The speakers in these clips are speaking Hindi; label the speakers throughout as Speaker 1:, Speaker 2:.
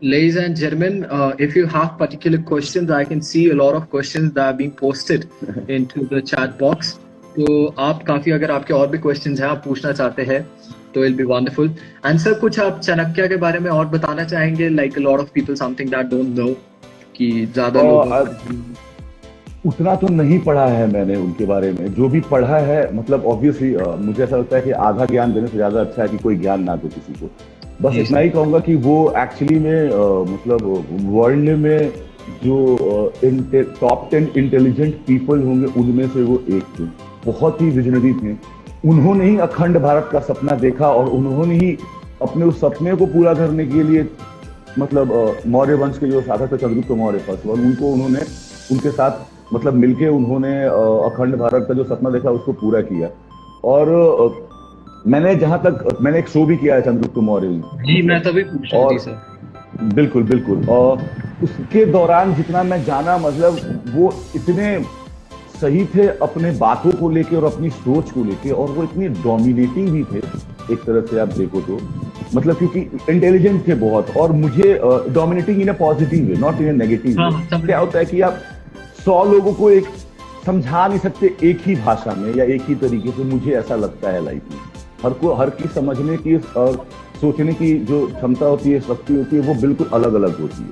Speaker 1: Ladies and gentlemen, if you have particular questions, I can see a lot of questions that are being posted into the chat box. तो आप काफी अगर आपके और भी क्वेश्चंस हैं आप पूछना चाहते हैं तो it be wonderful. And sir कुछ आप चाणक्य के बारे में और बताना चाहेंगे like a lot of people something that don't know कि ज्यादा लोगों
Speaker 2: उतना तो नहीं पढ़ा है मैंने उनके बारे में. जो भी पढ़ा है मतलब ऑब्वियसली मुझे ऐसा लगता है कि आधा ज्ञान देने से ज्यादा अच्छा है कि कोई ज्ञान ना दो किसी को. बस इतना ही कहूंगा कि वो एक्चुअली में मतलब वर्ल्ड में जो टॉप 10 इंटेलिजेंट पीपल होंगे उनमें से वो एक थे. बहुत ही विजनरी थे. उन्होंने ही अखंड भारत का सपना देखा और उन्होंने ही अपने उस सपने को पूरा करने के लिए मतलब मौर्य वंश के जो शासक थे चंद्रगुप्त मौर्य फर्स्ट उनको उन्होंने उनके साथ मतलब मिलके उन्होंने अखंड भारत का जो सपना देखा उसको पूरा किया. और मैंने जहां तक मैंने एक शो भी किया है चंद्रगुप्त मौर्य
Speaker 1: जी मैं तभी पूछ रहा था सर.
Speaker 2: बिल्कुल बिल्कुल. और उसके दौरान जितना मैं जाना मतलब वो इतने सही थे अपने बातों को लेके और अपनी सोच को लेके और वो इतने डोमिनेटिंग भी थे एक तरह से आप देखो तो मतलब क्योंकि इंटेलिजेंट थे बहुत. और मुझे dominating in a positive way not in a negative way. क्या होता है कि आप 100 लोगों को एक समझा नहीं सकते एक ही भाषा में या एक ही तरीके से. मुझे ऐसा लगता है लाइफ में हर की समझने की और सोचने की जो क्षमता होती है शक्ति होती है वो बिल्कुल अलग अलग होती है.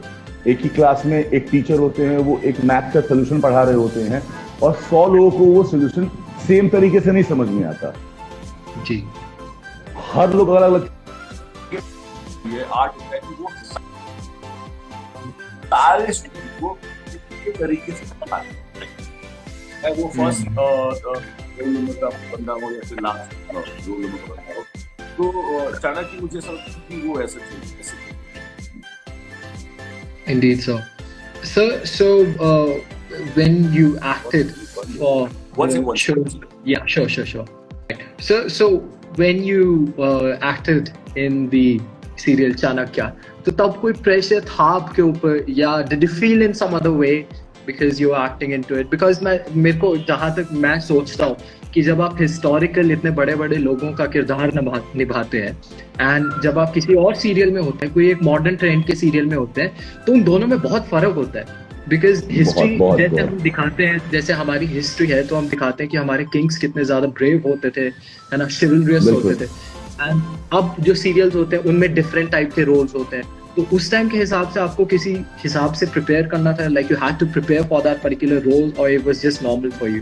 Speaker 2: एक ही क्लास में एक टीचर होते हैं वो एक मैथ का सोल्यूशन पढ़ा रहे होते हैं और 100 लोगों को वो सोल्यूशन सेम तरीके से नहीं समझ में आता
Speaker 1: जी.
Speaker 2: हर लोग अलग अलग ये आर्ट है कि वो सारे वो तरीके से है. वो फर्स्ट बंदा हो या फिर लास्ट जो बंदा हो तो चाणक्य मुझे समझता कि वो ऐसे थे.
Speaker 1: Indeed, sir. So when you acted for show, yeah, sure. So when you acted in the serial Chanakya, तो तब कोई प्रेशर था आपके ऊपर या did you feel in some other way because you are acting into it? Because मेरे को जहाँ तक मैं सोचता हूँ कि जब आप हिस्टोरिकल इतने बड़े बड़े लोगों का किरदार निभाते हैं एंड जब आप किसी और सीरियल में होते हैं कोई एक मॉडर्न ट्रेंड के सीरियल में होते हैं तो उन दोनों में बहुत फर्क होता है. बिकॉज हिस्ट्री जैसे हम दिखाते हैं जैसे हमारी हिस्ट्री है तो हम दिखाते हैं कि हमारे किंग्स कितने ज्यादा ब्रेव होते थे है ना, शिवलरियस होते थे. एंड अब जो सीरियल्स होते हैं उनमें डिफरेंट टाइप के रोल्स होते हैं. तो उस टाइम के हिसाब से आपको किसी हिसाब से प्रिपेयर करना था like you had to prepare for that particular role और it was just normal for you?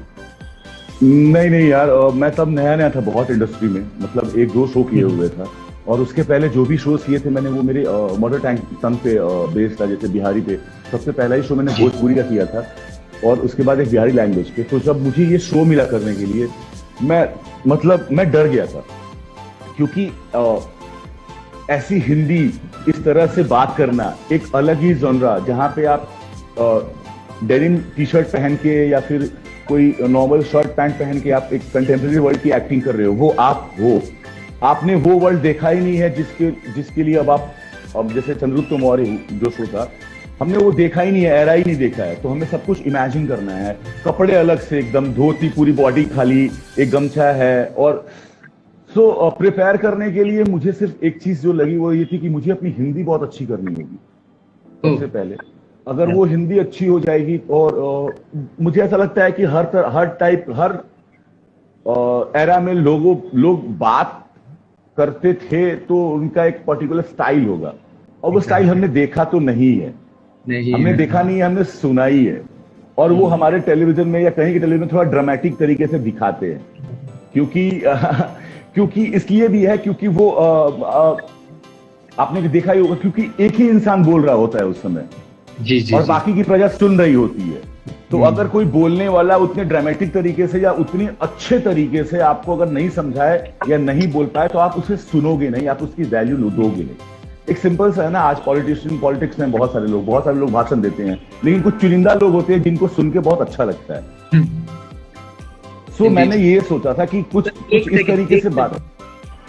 Speaker 2: नहीं यार मैं तब नया था बहुत इंडस्ट्री में. मतलब 1-2 शो किए हुए था और उसके पहले जो भी शोज किए थे मैंने वो मेरे मदर टंग पे बेस्ड था. जैसे बिहारी पे सबसे पहला ही शो मैंने भोजपुरी का किया था और उसके बाद एक बिहारी लैंग्वेज पे. तो जब मुझे ये शो मिला करने के लिए मैं डर गया था क्योंकि ऐसी हिंदी इस तरह से बात करना एक अलग ही जॉनरा जहाँ पे आप डेनिम टी शर्ट पहन के या फिर कोई नॉर्मल शर्ट पैंट पहन के आप एक कंटेम्प्रेरी वर्ल्ड की एक्टिंग कर रहे हो. वो आप हो आपने वो वर्ल्ड देखा ही नहीं है जिसके लिए अब जैसे चंद्रगुप्त मौर्य जो शो था हमने वो देखा ही नहीं है, एरा ही नहीं देखा है. तो हमें सब कुछ इमेजिन करना है. कपड़े अलग से एकदम धोती पूरी बॉडी खाली एक गमछा है. और सो प्रिपेयर करने के लिए मुझे सिर्फ एक चीज जो लगी वो ये थी कि मुझे अपनी हिंदी बहुत अच्छी करनी होगी सबसे पहले. अगर वो हिंदी अच्छी हो जाएगी और मुझे ऐसा लगता है कि हर एरा में लोग बात करते थे तो उनका एक पर्टिकुलर स्टाइल होगा और वो स्टाइल हमने देखा तो नहीं है. हमने देखा नहीं है, हमने सुना ही है. और वो हमारे टेलीविजन में या कहीं के टेलीविजन में थोड़ा ड्रामेटिक तरीके से दिखाते हैं क्योंकि इसलिए भी है क्योंकि वो आपने देखा ही होगा क्योंकि एक ही इंसान बोल रहा होता है उस समय जी, और बाकी की प्रजा सुन रही होती है. तो अगर कोई बोलने वाला उतने ड्रामेटिक तरीके से या उतने अच्छे तरीके से आपको अगर नहीं समझाए या नहीं बोल पाए तो आप उसे सुनोगे नहीं, आप उसकी वैल्यू दोगे नहीं. एक सिंपल सा है ना, आज पॉलिटिक्स में बहुत सारे लोग भाषण देते हैं लेकिन कुछ चुनिंदा लोग होते हैं जिनको सुन के बहुत अच्छा लगता है. सो मैंने ये सोचा था कि कुछ इस तरीके से बात.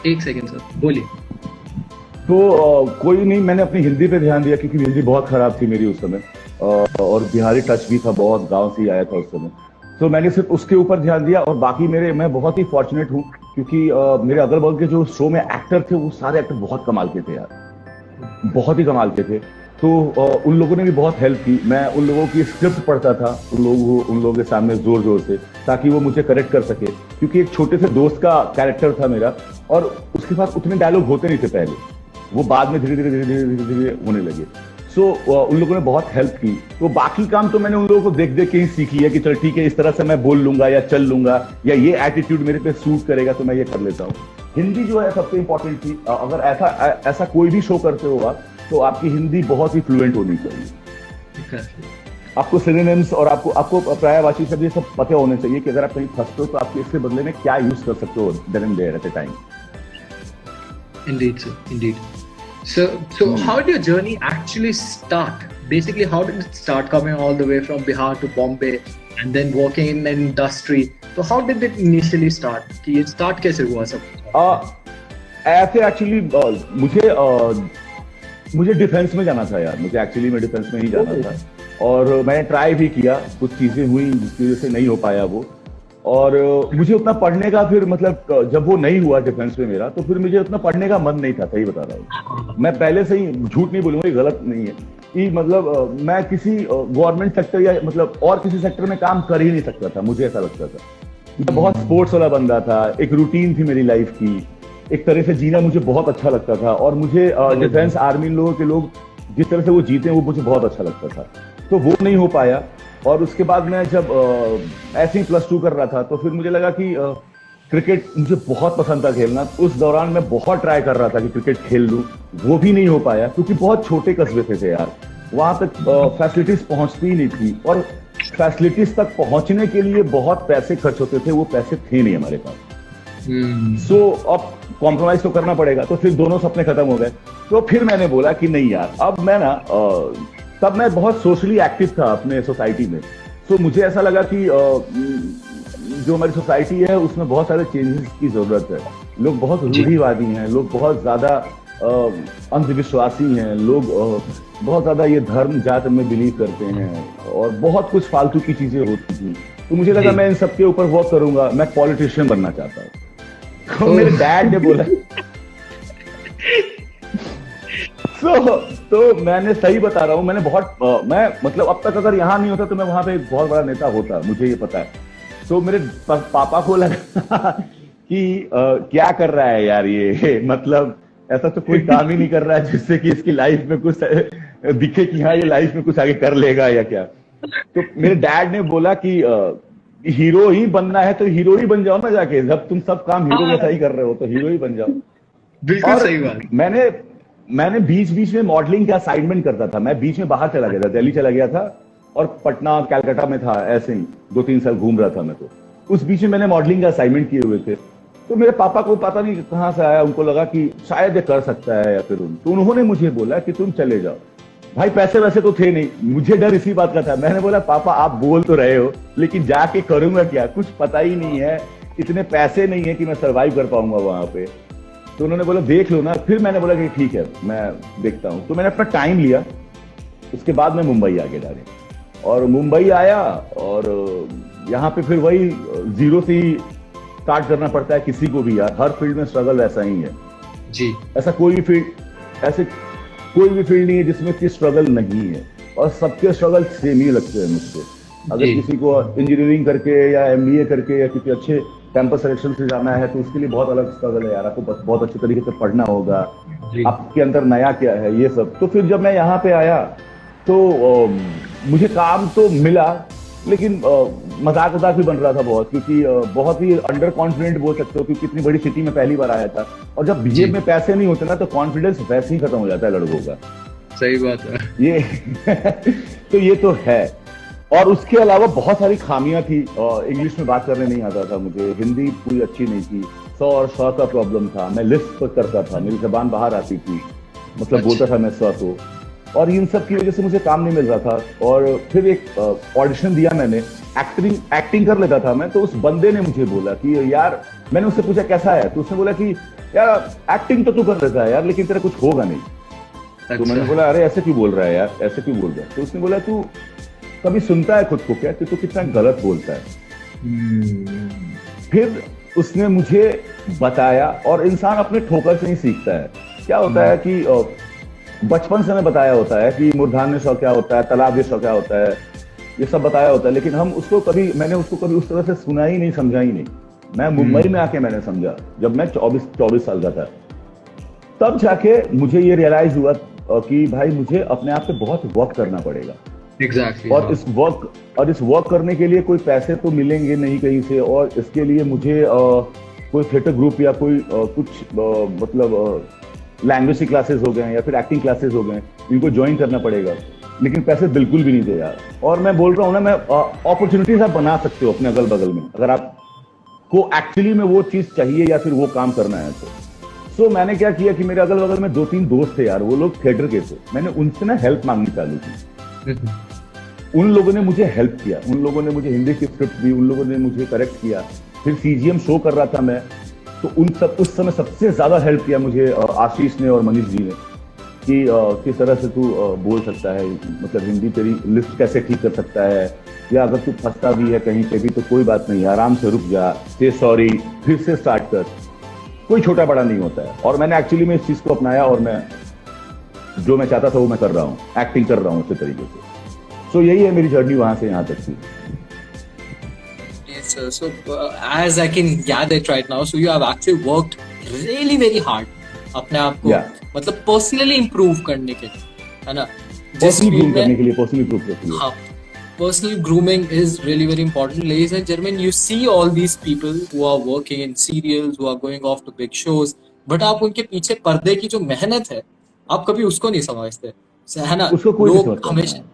Speaker 1: एक सेकंड सर बोलिए.
Speaker 2: तो कोई नहीं, मैंने अपनी हिंदी पे ध्यान दिया क्योंकि हिंदी बहुत खराब थी मेरी उस समय और बिहारी टच भी था, बहुत गांव से ही आया था उस समय. तो मैंने सिर्फ उसके ऊपर ध्यान दिया और बाकी मैं बहुत ही फॉर्चुनेट हूँ क्योंकि मेरे अगल बगल के जो शो में एक्टर थे वो सारे एक्टर बहुत कमाल के थे यार, बहुत ही कमाल के थे. तो उन लोगों ने भी बहुत हेल्प की। मैं उन लोगों की स्क्रिप्ट पढ़ता था उन लोगों के सामने जोर जोर से, ताकि वो मुझे करेक्ट कर सके, क्योंकि एक छोटे से दोस्त का कैरेक्टर था मेरा, और उसके पास उतने डायलॉग होते नहीं थे पहले, वो बाद में धीरे धीरे धीरे धीरे धीरे धीरे होने लगे। सो उन लोगों ने बहुत हेल्प की। तो बाकी काम तो मैंने उन लोगों को देख देख के ही सीख लिया कि चल ठीक है, इस तरह से मैं बोल लूंगा या चल लूंगा, या ये एटीट्यूड मेरे पे सूट करेगा तो मैं ये कर लेता हूँ। हिंदी जो है सबसे इंपॉर्टेंट थी। अगर ऐसा कोई भी शो करते हो आप, तो आपकी हिंदी बहुत ही फ्लुएंट होनी चाहिए। आपको सिनोनिम्स और आपको पर्यायवाची शब्द ये सब पते होने चाहिए कि अगर आप कहीं फंसते हो तो आप इसके बदले में क्या यूज कर सकते हो then and there at a time.
Speaker 1: Indeed, sir. Indeed. So how did your journey actually start? Basically, how did it start, coming all the way from Bihar to Bombay and then working in the industry? So how did it initially start? कि ये start कैसे हुआ सब?
Speaker 2: ऐसे एक्चुअली मुझे डिफेंस में जाना था यार। मुझे एक्चुअली में डिफेंस में ही जाना था, और मैंने ट्राई भी किया, कुछ चीजें हुई जिसकी वजह से नहीं हो पाया वो। और मुझे उतना पढ़ने का फिर मतलब जब वो नहीं हुआ डिफेंस में मेरा, तो फिर मुझे उतना पढ़ने का मन नहीं था, सही बता रहा हूँ मैं। पहले से ही झूठ नहीं बोलूंगा, ये गलत नहीं है कि मतलब मैं किसी गवर्नमेंट सेक्टर या मतलब और किसी सेक्टर में काम कर ही नहीं सकता था, मुझे ऐसा लगता था। मैं बहुत स्पोर्ट्स वाला बंदा था, एक रूटीन थी मेरी लाइफ की, एक तरह से जीना मुझे बहुत अच्छा लगता था, और मुझे डिफेंस आर्मी लोग जिस तरह से वो जीते वो मुझे बहुत अच्छा लगता था। तो वो नहीं हो पाया। और उसके बाद मैं जब ऐसे ही +2 कर रहा था, तो फिर मुझे लगा कि क्रिकेट मुझे बहुत पसंद था खेलना। उस दौरान मैं बहुत ट्राई कर रहा था कि क्रिकेट खेल लूं, वो भी नहीं हो पाया, क्योंकि बहुत छोटे कस्बे थे यार, वहां तक फैसिलिटीज पहुंचती ही नहीं थी, और फैसिलिटीज तक पहुंचने के लिए बहुत पैसे खर्च होते थे, वो पैसे थे नहीं हमारे पास। सो अब कॉम्प्रोमाइज तो करना पड़ेगा, तो फिर दोनों सपने खत्म हो गए। तो फिर मैंने बोला कि नहीं यार, अब मैं ना तब मैं बहुत सोशली एक्टिव था अपने सोसाइटी में। तो मुझे ऐसा लगा कि जो हमारी सोसाइटी है उसमें बहुत सारे चेंजेस की जरूरत है। लोग बहुत रूढ़िवादी हैं, लोग बहुत ज्यादा अंधविश्वासी हैं, लोग बहुत ज्यादा ये धर्म जात में बिलीव करते हैं, और बहुत कुछ फालतू की चीजें होती थी। तो मुझे लगा मैं इन सबके ऊपर वर्क करूंगा, मैं पॉलिटिशियन बनना चाहता हूँ। तो मेरे डैड ने बोला तो मैंने, सही बता रहा हूँ, मैंने मैं मतलब अब तक अगर यहाँ नहीं होता तो मैं वहां पे एक बहुत बड़ा नेता होता, मुझे ये पता है। तो मेरे पापा को लगा कि क्या कर रहा है यार ये, मतलब ऐसा तो कोई काम ही नहीं कर रहा है जिससे कि इसकी लाइफ में कुछ दिखे कि हाँ ये लाइफ में कुछ आगे कर लेगा या क्या। तो मेरे डैड ने बोला कि हीरो ही बनना है तो हीरो ही बन जाओ ना जाके, जब तुम सब काम हीरो जैसा ही कर रहे हो तो हीरो ही बन जाओ।
Speaker 1: बिल्कुल सही बात।
Speaker 2: मैंने बीच बीच में मॉडलिंग का असाइनमेंट करता था। मैं बीच में बाहर चला गया था, दिल्ली चला गया था, और पटना कैलकाटा में था, ऐसे ही 2-3 साल घूम रहा था मैं। तो उस बीच में मैंने मॉडलिंग का असाइनमेंट किए हुए थे। तो मेरे पापा को पता नहीं कहाँ से आया, उनको लगा कि शायद ये कर सकता है या फिर तो उन्होंने मुझे बोला कि तुम चले जाओ। भाई पैसे वैसे तो थे नहीं, मुझे डर इसी बात का था। मैंने बोला पापा आप बोल तो रहे हो, लेकिन जाके करूंगा क्या, कुछ पता ही नहीं है, इतने पैसे नहीं है कि मैं सर्वाइव कर पाऊंगा वहां पे। तो उन्होंने बोला देख लो ना। फिर मैंने बोला कि ठीक है मैं देखता हूँ। तो मैंने अपना टाइम लिया, उसके बाद मैं मुंबई आ गया डायरेक्ट। और मुंबई आया, और यहाँ पे फिर वही जीरो से ही स्टार्ट करना पड़ता है किसी को भी यार, हर फील्ड में स्ट्रगल ऐसा ही है
Speaker 1: जी।
Speaker 2: ऐसे कोई भी फील्ड नहीं है जिसमें की स्ट्रगल नहीं है, और सबके स्ट्रगल सेम ही लगते हैं मुझसे। अगर किसी को इंजीनियरिंग करके या MBA करके या किसी अच्छे कैंपस सिलेक्शन से जाना है तो उसके लिए बहुत अलग स्ट्रगल है यार, आपको बहुत अच्छे तरीके से पढ़ना होगा, आपके अंदर नया क्या है ये सब। तो फिर जब मैं यहाँ पे आया तो मुझे काम तो मिला, लेकिन मजाक भी बन रहा था बहुत, क्योंकि बहुत ही अंडर कॉन्फिडेंट बोल सकते हो, क्योंकि इतनी बड़ी सिटी में पहली बार आया था। और जब जेब में पैसे नहीं होते ना तो कॉन्फिडेंस वैसे ही खत्म हो जाता है लड़कों का।
Speaker 1: सही बात है
Speaker 2: ये तो ये तो है। और उसके अलावा बहुत सारी खामियां थी। इंग्लिश में बात करने नहीं आता था मुझे, हिंदी पूरी अच्छी नहीं थी, 100 और 100 का प्रॉब्लम था, मैं लिस्ट करता था, मेरी जबान बाहर आती थी, मतलब बोलता था मैं 100 तो। और इन सब की वजह से मुझे काम नहीं मिल रहा था। और फिर एक ऑडिशन दिया मैंने, एक्टिंग कर लेता था मैं। तो उस बंदे ने मुझे बोला कि यार, मैंने उससे पूछा कैसा है, तो उसने बोला कि यार एक्टिंग तो तू कर लेता है यार, लेकिन तेरा कुछ होगा नहीं। तो मैंने बोला अरे ऐसे क्यों बोल रहा है यार, ऐसे क्यों बोल रहा है। तो उसने बोला तू कभी सुनता है खुद को क्या, कि तू कितना गलत बोलता है। फिर उसने मुझे बताया, और इंसान अपने ठोकर से ही सीखता है। क्या होता है कि बचपन से हमें बताया होता है कि मूर्धान्य शौ क्या होता है, तालाब शौ क्या होता है, ये सब बताया होता है, लेकिन मैंने उसको कभी उस तरह से सुना ही नहीं, समझा ही नहीं। मैं मुंबई में आके मैंने समझा, जब मैं 24 साल का था, तब जाके मुझे ये रियलाइज हुआ कि भाई मुझे अपने आप पे बहुत वर्क करना पड़ेगा।
Speaker 1: Exactly.
Speaker 2: और इस वर्क करने के लिए कोई पैसे तो मिलेंगे नहीं कहीं से, और इसके लिए मुझे कोई थिएटर ग्रुप या कोई मतलब लैंग्वेज की क्लासेस हो गए या फिर एक्टिंग क्लासेस हो गए, इनको ज्वाइन करना पड़ेगा। लेकिन पैसे बिल्कुल भी नहीं थे यार। और मैं बोल रहा हूँ ना, मैं अपॉर्चुनिटीज आप बना सकते हो अपने अगल बगल में, अगर आपको एक्चुअली में वो चीज चाहिए या फिर वो काम करना है तो। सो मैंने क्या किया कि मेरे अगल बगल में 2-3 दोस्त थे यार, वो लोग थिएटर के थे। मैंने उनसे ना हेल्प मांगनी चालू की। उन लोगों ने मुझे हेल्प किया, उन लोगों ने मुझे हिंदी की स्क्रिप्ट दी, उन लोगों ने मुझे करेक्ट किया। फिर सीजीएम शो कर रहा था मैं, तो उस समय सबसे ज्यादा हेल्प किया मुझे आशीष ने और मनीष जी ने, कि किस तरह से तू बोल सकता है, मतलब हिंदी तेरी लिस्ट कैसे ठीक कर सकता है, या अगर तू फंसता भी है कहीं पे भी तो कोई बात नहीं, आराम से रुक जा, से सॉरी, फिर से स्टार्ट कर। कोई छोटा बड़ा नहीं होता है। और मैंने एक्चुअली में इस चीज को अपनाया, और मैं जो मैं चाहता था वो मैं कर रहा हूँ, एक्टिंग कर रहा हूँ उसी तरीके से। सो यही है मेरी जर्नी वहां से यहाँ तक की।
Speaker 1: Yes, sir. So, as I can gather it right now, so you have actually worked really very hard अपने आप को मतलब पर्सनली इम्प्रूव करने के लिए, है ना?
Speaker 2: पर्सनली ग्रूम करने के लिए, पर्सनली इम्प्रूव करने के लिए।
Speaker 1: हाँ, personal grooming is really very important. Ladies and gentlemen, you see all these people who are working in serials, who are going off to big shows, but आप उनके पीछे पर्दे की जो मेहनत है, आप कभी उसको नहीं समझते, है ना? लोग हमेशा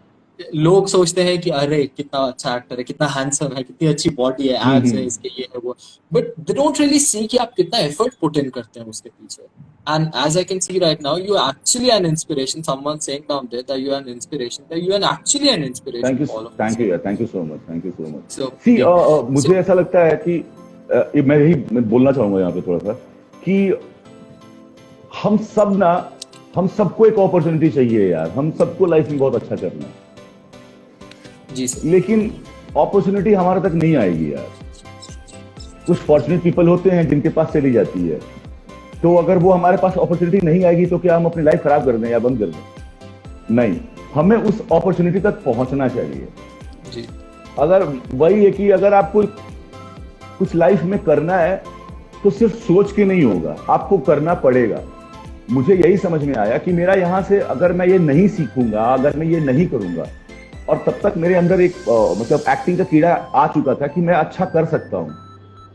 Speaker 1: लोग सोचते हैं कि अरे कितना अच्छा एक्टर है, कितना हैंडसम है, कितनी अच्छी बॉडी है, एब्स है इसके, ये है वो, but they don't really see कि आप कितना एफर्ट पुट इन करते हैं उसके पीछे। And as I can see right now, you are actually an inspiration. Someone saying down there that you are an inspiration. That you are actually an inspiration.
Speaker 2: Thank you,
Speaker 1: all of
Speaker 2: thank you, thank you so much, thank you so much.
Speaker 1: So,
Speaker 2: see, मुझे ऐसा लगता है कि मैं बोलना चाहूंगा यहाँ पे थोड़ा सा कि हम सबको एक अपॉर्चुनिटी चाहिए यार। हम सबको लाइफ में बहुत अच्छा करना है
Speaker 1: जी सर, लेकिन
Speaker 2: अपॉर्चुनिटी हमारे तक नहीं आएगी यार। कुछ फॉर्चुनेट पीपल होते हैं जिनके पास चली जाती है, तो अगर वो हमारे पास अपॉर्चुनिटी नहीं आएगी तो क्या हम अपनी लाइफ खराब कर दें या बंद कर दें? नहीं, हमें उस अपॉर्चुनिटी तक पहुंचना चाहिए
Speaker 1: जी।
Speaker 2: अगर वही है कि अगर आपको कुछ लाइफ में करना है तो सिर्फ सोच के नहीं होगा, आपको करना पड़ेगा। मुझे यही समझ में आया कि मेरा यहाँ से अगर मैं ये नहीं सीखूंगा, अगर मैं ये नहीं करूंगा, और तब तक मेरे अंदर एक मतलब एक्टिंग का कीड़ा आ चुका था कि मैं अच्छा कर सकता हूँ।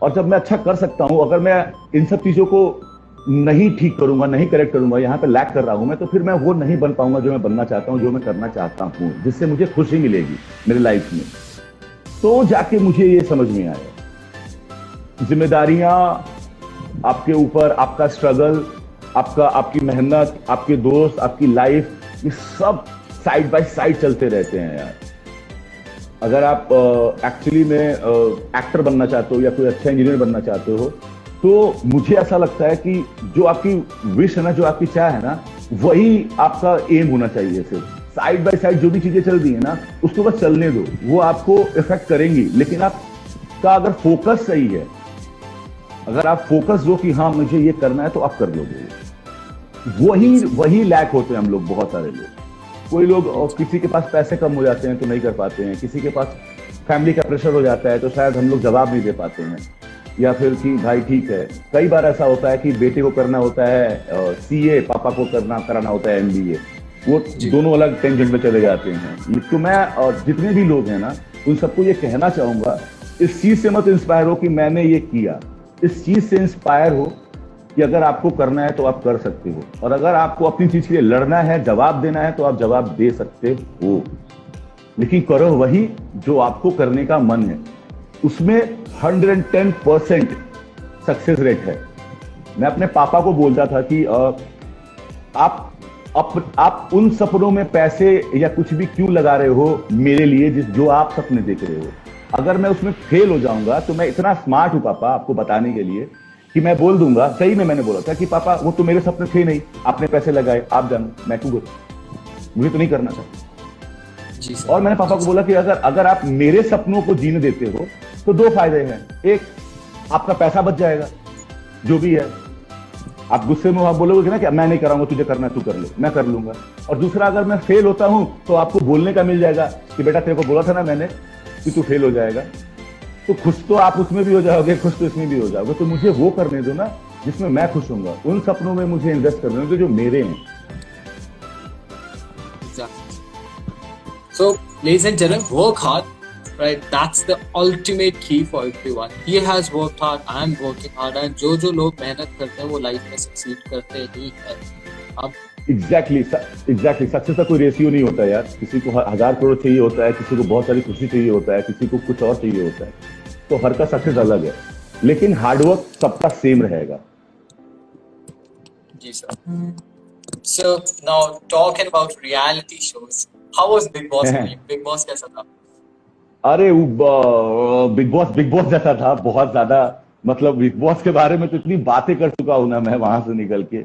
Speaker 2: और जब मैं अच्छा कर सकता हूँ, अगर मैं इन सब चीजों को नहीं ठीक करूंगा, नहीं करेक्ट करूंगा, यहाँ पे लैक कर रहा हूं मैं, तो फिर मैं वो नहीं बन पाऊंगा जो मैं बनना चाहता हूँ, जो मैं करना चाहता हूँ, जिससे मुझे खुशी मिलेगी मेरी लाइफ में। तो जाके मुझे ये समझ में आया, जिम्मेदारियां आपके ऊपर, आपका स्ट्रगल, आपकी मेहनत, आपके दोस्त, आपकी लाइफ, ये सब साइड बाय साइड चलते रहते हैं यार। अगर आप एक्चुअली में एक्टर बनना चाहते हो या कोई अच्छा इंजीनियर बनना चाहते हो, तो मुझे ऐसा लगता है कि जो आपकी विश है ना, जो आपकी चाह है ना, वही आपका एम होना चाहिए। सिर्फ साइड बाय साइड जो भी चीजें चल रही है ना, उसको बस चलने दो, वो आपको इफेक्ट करेंगी। लेकिन आपका अगर फोकस सही है, अगर आप फोकस दो कि हाँ मुझे ये करना है, तो आप कर लोगे। वही लैक होते हैं हम लोग, बहुत सारे लोग। कोई लोग, किसी के पास पैसे कम हो जाते हैं तो नहीं कर पाते हैं, किसी के पास फैमिली का प्रेशर हो जाता है तो शायद हम लोग जवाब नहीं दे पाते हैं, या फिर कि भाई ठीक है। कई बार ऐसा होता है कि बेटे को करना होता है सीए, पापा को कराना होता है एमबीए, वो दोनों अलग टेंशन में चले जाते हैं। तो मैं जितने भी लोग हैं ना, उन सबको ये कहना चाहूंगा, इस चीज से मत इंस्पायर हो कि मैंने ये किया। इस चीज से इंस्पायर हो कि अगर आपको करना है तो आप कर सकते हो, और अगर आपको अपनी चीज के लिए लड़ना है, जवाब देना है, तो आप जवाब दे सकते हो। लेकिन करो वही जो आपको करने का मन है, उसमें 110% सक्सेस रेट है। मैं अपने पापा को बोलता था कि आप उन सपनों में पैसे या कुछ भी क्यों लगा रहे हो मेरे लिए, जो आप सपने देख रहे हो। अगर मैं उसमें फेल हो जाऊंगा तो मैं इतना स्मार्ट हूं पापा आपको बताने के लिए कि मैं बोल दूंगा, सही में मैंने बोला था कि पापा वो तो मेरे सपने थे नहीं, आपने पैसे लगाए, आप जानो, मैं क्यों करूं, मुझे तो नहीं करना था जी। और मैंने पापा को बोला कि अगर आप मेरे सपनों को जीने देते हो तो 2 फायदे हैं। एक, आपका पैसा बच जाएगा जो भी है, आप गुस्से में आप बोलोगे कि ना कि मैं नहीं कराऊंगा, तुझे करना है तू कर ले, मैं कर लूंगा। और दूसरा, अगर मैं फेल होता हूं तो आपको बोलने का मिल जाएगा कि बेटा तेरे को बोला था ना मैंने कि तू फेल हो जाएगा। तो खुश तो आप उसमें भी हो जाओगे, खुश तो इसमें भी हो जाओगे। तो मुझे वो करने दो ना जिसमें मैं खुश होऊंगा, उन सपनों में मुझे इन्वेस्ट करने दो जो मेरे हैं।
Speaker 3: So, ladies and gentlemen, work hard, right? That's the ultimate key for everyone. He has worked hard, I am working hard, and जो लोग मेहनत करते हैं वो लाइफ में सक्सीड करते ही है। अब
Speaker 2: एग्जैक्टली सक्सेस का कोई रेशियो नहीं होता यार। किसी को 1000 करोड़ चाहिए होता है, किसी को बहुत सारी खुशी चाहिए होता है, किसी को कुछ और चाहिए होता है। तो हर का सक्सेस अलग है, लेकिन हार्डवर्क सबका सेम रहेगा।
Speaker 3: जी sir. So now talking about reality shows, how was Big Boss for you? Big Boss कैसा था?
Speaker 2: अरे बिग बॉस जैसा था, बहुत ज्यादा। मतलब बिग बॉस के बारे में तो इतनी बातें कर चुका हूं ना मैं वहां से निकल के।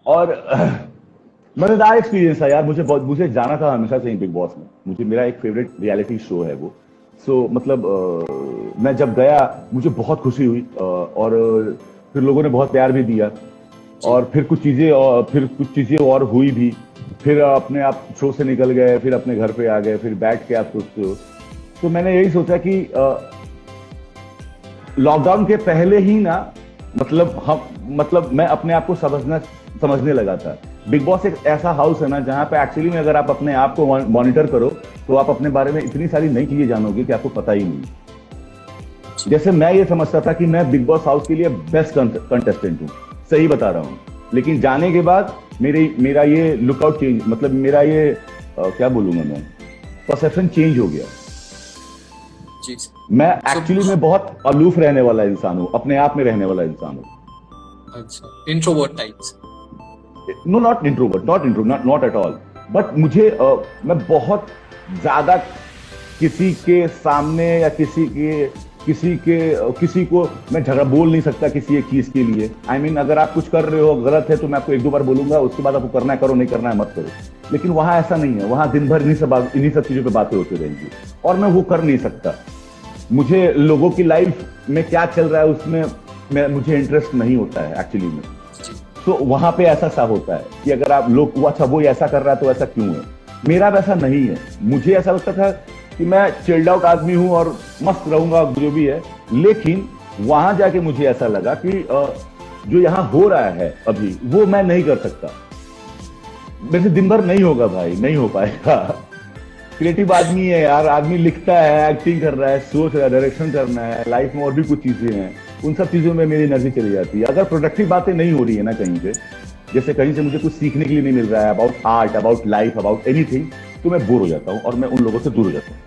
Speaker 2: और मजेदार एक्सपीरियंस था यार। मुझे जाना था हमेशा से ही बिग बॉस में। मुझे मेरा एक फेवरेट रियलिटी शो है वो। मतलब मैं जब गया मुझे बहुत खुशी हुई, और फिर लोगों ने बहुत प्यार भी दिया, और फिर कुछ चीजें और हुई भी। फिर अपने आप शो से निकल गए, फिर अपने घर पे आ गए, फिर बैठ के आप सोचते हो। तो मैंने यही सोचा कि लॉकडाउन के पहले ही ना, मतलब मैं अपने आप को समझने लगा था। बिग बॉस एक ऐसा हाउस है ना जहां पे एक्चुअली में अगर आप अपने आप को मॉनिटर करो तो आप अपने बारे में इतनी सारी नई चीजें जानोगे कि आपको पता ही नहीं। जैसे मैं ये समझता था कि मैं बिग बॉस हाउस के लिए बेस्ट कंटेस्टेंट हूँ, सही बता रहा हूँ। लेकिन जाने के बाद मेरा ये लुकआउट चेंज, मतलब मेरा ये क्या बोलूंगा मैं, परसेप्शन चेंज हो गया। मैं एक्चुअली में बहुत अलूफ रहने वाला इंसान हूँ, अपने आप में रहने वाला इंसान हूँ।
Speaker 3: अच्छा, introvert types?
Speaker 2: No, not introvert, not at all. But मुझे मैं बहुत ज्यादा किसी के सामने या किसी को मैं झगड़ा बोल नहीं सकता किसी एक चीज के लिए। I mean, अगर आप कुछ कर रहे हो गलत है तो मैं आपको 1-2 बार बोलूंगा, उसके बाद आपको करना है करो, नहीं करना है मत करो। लेकिन वहां ऐसा नहीं है, वहां दिन भर इन्हीं सब चीजों पे बातें होती रहेंगी, और मैं वो कर नहीं सकता। मुझे लोगों की लाइफ में क्या चल रहा है उसमें मुझे इंटरेस्ट नहीं होता है एक्चुअली में। तो वहां पे ऐसा सा होता है कि अगर आप लोग अच्छा वो ऐसा कर रहा है तो ऐसा क्यों है। मेरा वैसा नहीं है। मुझे ऐसा लगता था कि मैं चिल्ड आउट आदमी हूं और मस्त रहूंगा जो भी है। लेकिन वहां जाके मुझे ऐसा लगा कि जो यहाँ हो रहा है अभी वो मैं नहीं कर सकता। मेरे से दिन भर नहीं होगा भाई, नहीं हो पाएगा। क्रिएटिव आदमी है यार, आदमी लिखता है, एक्टिंग कर रहा है, सोच रहा है, डायरेक्शन करना है, लाइफ में और भी कुछ चीजें हैं, उन सब चीजों में मेरी एनर्जी चली जाती है। अगर प्रोडक्टिव बातें नहीं हो रही है ना कहीं पे, जैसे कहीं से मुझे कुछ सीखने के लिए नहीं मिल रहा है about art, about life, about anything, तो मैं बोर हो जाता हूँ और मैं उन लोगों से दूर हो जाता हूँ।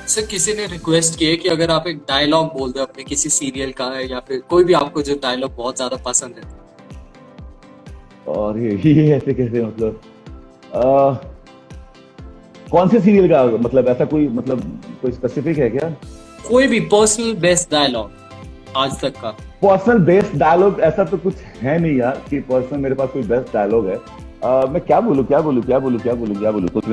Speaker 3: सर, किसी ने रिक्वेस्ट की है कि अगर आप एक डायलॉग बोल दो अपने किसी सीरियल का है या फिर कोई भी आपको जो डायलॉग बहुत ज्यादा पसंद है।
Speaker 2: और ये ऐसे कैसे, मतलब कौन से सीरियल का, मतलब ऐसा कोई स्पेसिफिक है क्या?
Speaker 3: कोई भी पर्सनल बेस्ट डायलॉग आज तक का।
Speaker 2: पर्सनल बेस्ट डायलॉग ऐसा तो कुछ है नहीं यार कि पर्सनल मेरे पास कोई बेस्ट डायलॉग है। मैं क्या बोलूं,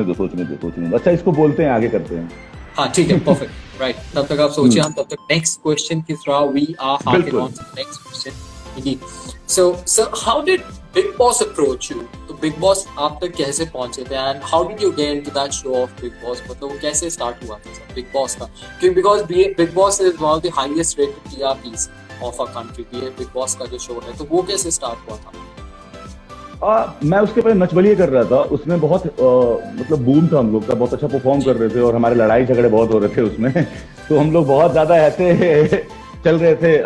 Speaker 2: सोचने दो। अच्छा, इसको बोलते हैं, आगे करते हैं।
Speaker 3: हाँ ठीक है, परफेक्ट, राइट। तब तक आप सोचिए, हम तब तक नेक्स्ट क्वेश्चन की तरफ we are harking on to next question. Indeed. So sir, how did Big Boss approach you? तो बिग बॉस आप तक कैसे पहुंचे थे and how did you get into that show of Big Boss? मतलब वो कैसे स्टार्ट हुआ था सर बिग बॉस का? क्योंकि because big boss is one of the highest rated TRPs of a country. Big boss का जो शो है, तो वो कैसे स्टार्ट हुआ था?
Speaker 2: मैं उसके पहले नच बलिए कर रहा था, उसमें बहुत मतलब बूम था हम लोग का, बहुत अच्छा परफॉर्म कर रहे थे और हमारे लड़ाई झगड़े बहुत हो रहे थे उसमें। तो हम लोग बहुत ज्यादा ऐसे चल रहे थे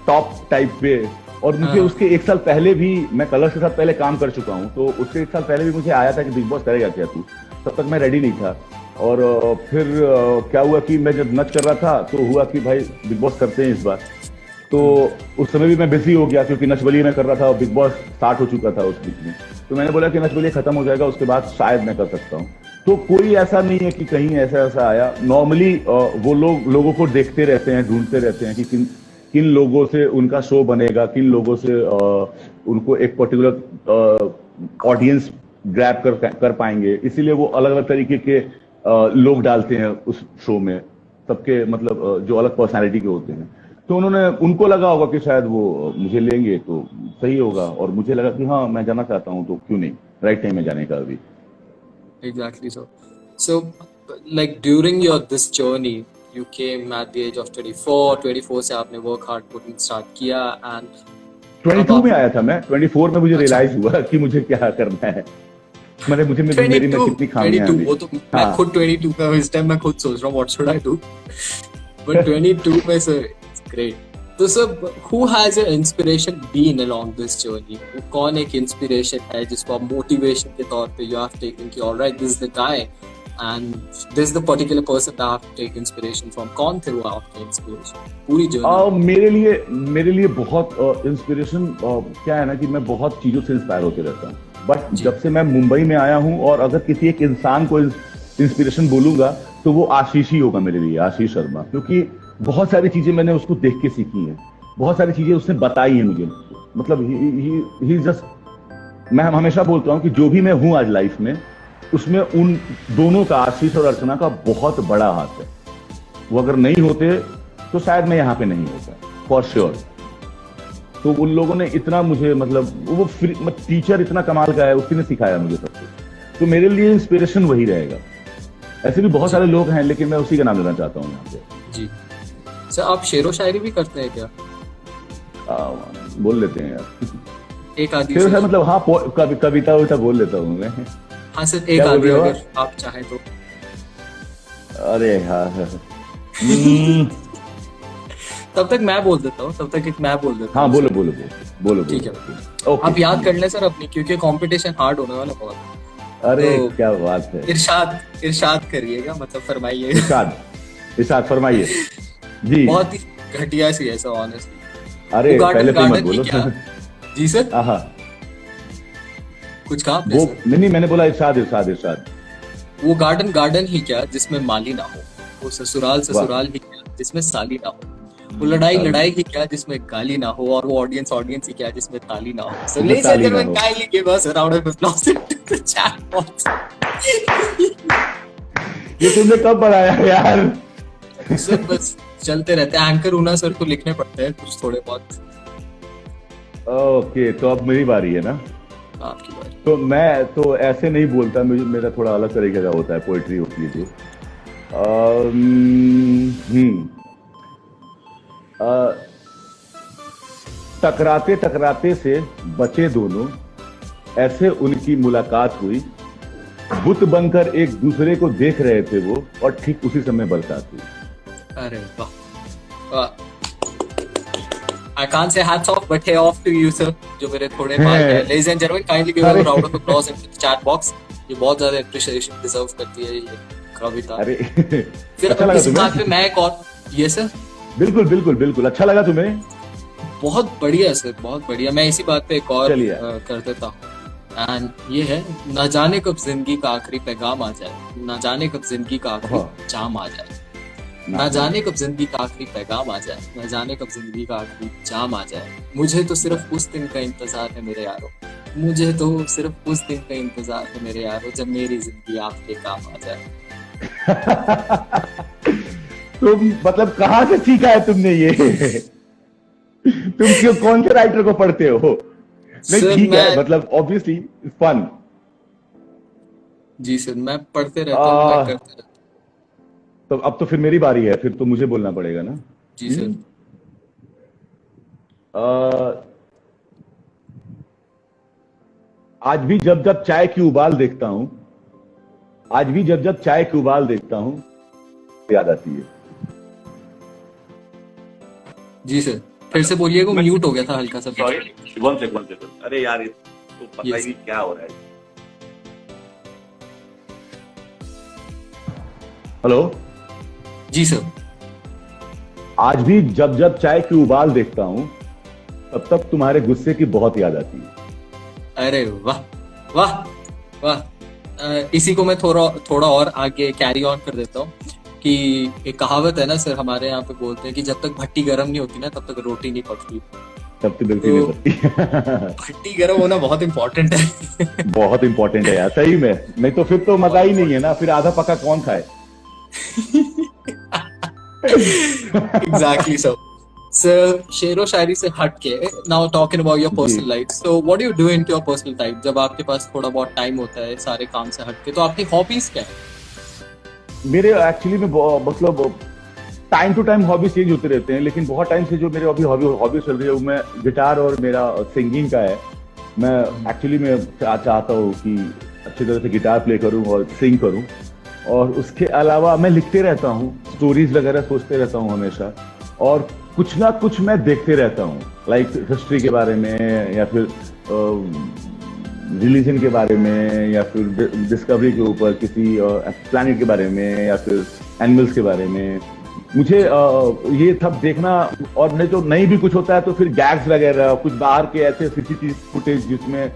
Speaker 2: टॉप टाइप पे। और मुझे उसके 1 साल पहले भी, मैं कलर्स के साथ पहले काम कर चुका हूँ, तो उसके 1 साल पहले भी मुझे आया था कि बिग बॉस करेगा क्या तू। तब तक मैं रेडी नहीं था। और फिर क्या हुआ कि मैं जब नच कर रहा था तो हुआ कि भाई बिग बॉस करते हैं इस बार। तो उस समय भी मैं बिजी हो गया क्योंकि नच बलिए मैं कर रहा था और बिग बॉस स्टार्ट हो चुका था उस बीच में। तो मैंने बोला कि नच बलिए खत्म हो जाएगा, उसके बाद शायद मैं कर सकता हूँ। तो कोई ऐसा नहीं है कि कहीं ऐसा आया। नॉर्मली वो लोगों को देखते रहते हैं, ढूंढते रहते हैं कि किन लोगों से उनका शो बनेगा, किन लोगों से उनको एक पर्टिकुलर ऑडियंस ग्रैब कर पाएंगे। इसीलिए वो अलग अलग तरीके के लोग डालते हैं उस शो में, सबके मतलब जो अलग पर्सनालिटी के होते हैं। तो उनको लगा होगा कि शायद वो मुझे लेंगे तो सही होगा, और मुझे लगा कि हाँ मैं जाना चाहता हूँ, तो क्यों नहीं, राइट टाइम में जाने का अभी।
Speaker 3: Exactly so. So, like during your this journey, you came at the age of 24. 24 से आपने work hard putting start किया and
Speaker 2: 22 में आया था मैं। 24 में मुझे रियलाइज हुआ कि मुझे क्या करना है, मेरी में कितनी खामियां हैं।
Speaker 3: वो तो मैं खुद 22 में, इस टाइम मैं खुद सोच रहा हूँ what should I do, but 22 में से it's great. तो sir who has your inspiration been along this journey? कौन एक inspiration है जिसको आप motivation के तौर पे you have taken कि alright this is the guy and this is the particular person that I have to take inspiration from? कौन थे वो आपके inspiration पूरी journey?
Speaker 2: मेरे लिए बहुत इंस्पिरेशन क्या है ना कि मैं बहुत चीजों से इंस्पायर होते रहता हूँ, बट जब से मैं मुंबई में आया हूँ और अगर किसी एक इंसान को इंस्पिरेशन बोलूंगा तो वो आशीष ही होगा मेरे लिए, आशीष शर्मा, क्योंकि बहुत सारी चीजें मैंने उसको देख के सीखी हैं, बहुत सारी चीजें उसने बताई है मुझे। मतलब ही जस्ट, मैं हमेशा बोलता हूँ कि जो भी मैं हूँ आज लाइफ में, उसमें उन दोनों का, आशीष और अर्चना का बहुत बड़ा हाथ है। वो अगर नहीं होते तो शायद मैं यहाँ पे नहीं होता, फॉर श्योर। तो उन लोगों ने इतना मुझे, मतलब वो टीचर इतना कमाल का है, उसी ने सिखाया मुझे सब कुछ। तो मेरे लिए इंस्पिरेशन वही रहेगा। ऐसे भी बहुत सारे लोग हैं, लेकिन मैं उसी का नाम लेना चाहता हूँ यहाँ पे।
Speaker 3: जी सर, आप शेरो शायरी भी करते हैं क्या?
Speaker 2: बोल लेते हैं यार,
Speaker 3: एक आदि
Speaker 2: शेर, मतलब हाँ कविता उविता बोल लेता हूँ मैं।
Speaker 3: हाँ सर, एक आदि अगर आप चाहें तो।
Speaker 2: अरे हाँ
Speaker 3: तब तक मैं बोल देता हूँ,
Speaker 2: हाँ बोलो
Speaker 3: ठीक है। आप याद कर लें सर अपनी, क्योंकि कंपटीशन हार्ड होने वाला बहुत।
Speaker 2: अरे तो क्या बात है।
Speaker 3: इरशाद करिएगा, मतलब फरमाइए।
Speaker 2: इरशाद फरमाइए जी।
Speaker 3: बहुत ही घटिया सी है सर, ऑनेस्टली।
Speaker 2: अरे पहले तो मत बोलो।
Speaker 3: जी सर, कुछ कहा आपने?
Speaker 2: वो नहीं, मैंने बोला इरशाद।
Speaker 3: वो गार्डन ही क्या जिसमें माली ना हो, वो ससुराल ही क्या जिसमें साली ना हो, वो लड़ाई ही क्या जिसमें गाली ना हो, और वो ऑडियंस ही क्या जिसमें ताली ना हो। So ladies and gentlemen, kindly give us a round of applause to the chat box.
Speaker 2: ये तुमने कब बनाया यार?
Speaker 3: सर बस चलते रहते हैं, एंकर ऊना सर को लिखने पड़ते हैं कुछ थोड़े बहुत।
Speaker 2: ओके, तो अब मेरी बारी है ना?
Speaker 3: आपकी बारी।
Speaker 2: तो मैं तो ऐसे नहीं बोलता, मेरा थोड़ा अलग तरीके का होता है, पोएट्री होती है जो। टकराते से बचे दोनों, ऐसे उनकी मुलाकात हुई, बुत बनकर एक दूसरे को देख रहे थे वो, और ठीक उसी समय बरसात हुई।
Speaker 3: अरे वाह, I can't say hats off, but hey off to you sir, जो मेरे थोड़े बाल हैं। Ladies and gentlemen, kindly give a round of applause into the chat box. ये बहुत ज्यादा appreciation deserve करती है ये कविता।
Speaker 2: अरे
Speaker 3: फिर
Speaker 2: अच्छा लगा
Speaker 3: इस बात पे मैं एक और, ये सर
Speaker 2: बिल्कुल अच्छा लगा तुम्हें?
Speaker 3: बहुत बढ़िया सर, बहुत बढ़िया। मैं इसी बात पे एक और कर देता हूँ, एंड ये है, न जाने कब जिंदगी का आखिरी पैगाम आ जाए, न जाने कब जिंदगी का आखिरी जाम आ जाए, न जाने कब जिंदगी का आखिरी पैगाम आ जाए, न जाने कब जिंदगी का आखिरी जाम आ जाए, मुझे तो सिर्फ उस दिन का इंतजार है मेरे यारो, मुझे तो सिर्फ उस दिन का इंतजार है मेरे यारो, जब मेरी जिंदगी आपके काम आ जाए।
Speaker 2: तो मतलब कहाँ से सीखा है तुमने ये? तुम क्यों, कौन से राइटर को पढ़ते हो? नहीं ठीक है, मतलब ऑब्वियसली फन।
Speaker 3: जी सर, मैं पढ़ते रहता हूँ, करते रहता हूँ।
Speaker 2: तो अब तो फिर मेरी बारी है, फिर तो मुझे बोलना पड़ेगा ना?
Speaker 3: जी सर।
Speaker 2: आज भी जब चाय की उबाल देखता हूं, आज भी जब चाय की उबाल देखता हूं, याद आती है।
Speaker 3: जी सर, फिर से बोलिएगा, म्यूट हो गया था हल्का सा।
Speaker 2: Sorry, one second. अरे यार, ये तो पता ही नहीं क्या हो रहा है। हेलो
Speaker 3: जी सर।
Speaker 2: आज भी जब चाय की उबाल देखता हूं, तब तुम्हारे गुस्से की बहुत याद आती है।
Speaker 3: अरे वाह वाह वाह। इसी को मैं थोड़ा और आगे कैरी ऑन कर देता हूँ कि एक कहावत है ना सर, हमारे यहाँ पे बोलते हैं कि जब तक भट्टी गर्म नहीं होती ना, तब तक रोटी नहीं पकती।
Speaker 2: तब तो बिल्कुल नहीं पकती।
Speaker 3: भट्टी गर्म होना बहुत इंपॉर्टेंट है।
Speaker 2: बहुत इंपॉर्टेंट है यार, सही में। नहीं तो फिर तो मजा ही नहीं है ना, फिर आधा पका कौन खाए?
Speaker 3: Exactly sir. So, शेरो शायरी से हट के, now talking about your personal life. So, what do you do in your personal life? जब आपके पास थोड़ा बहुत टाइम होता है सारे काम से हट के, तो आपकी हॉबीज क्या है?
Speaker 2: मेरे एक्चुअली में मतलब time to time hobby change होते रहते हैं, लेकिन बहुत टाइम से जो मेरे अभी हॉबी चल रही है वो मैं गिटार और मेरा सिंगिंग का है। मैं एक्चुअली में चाहता हूँ कि अच्छी तरह से गिटार प्ले करूँ और सिंग करूँ, और उसके अलावा मैं लिखते रहता हूँ, स्टोरीज वगैरह सोचते रहता हूँ हमेशा, और कुछ ना कुछ मैं देखते रहता हूँ, लाइक हिस्ट्री के बारे में या फिर रिलीजन के बारे में या फिर डिस्कवरी के ऊपर किसी प्लैनेट के बारे में या फिर एनिमल्स के बारे में। मुझे ये सब देखना, और नहीं तो नहीं भी कुछ होता है तो फिर गैग्स वगैरह, कुछ बाहर के ऐसे सीसीटीवी फुटेज जिसमें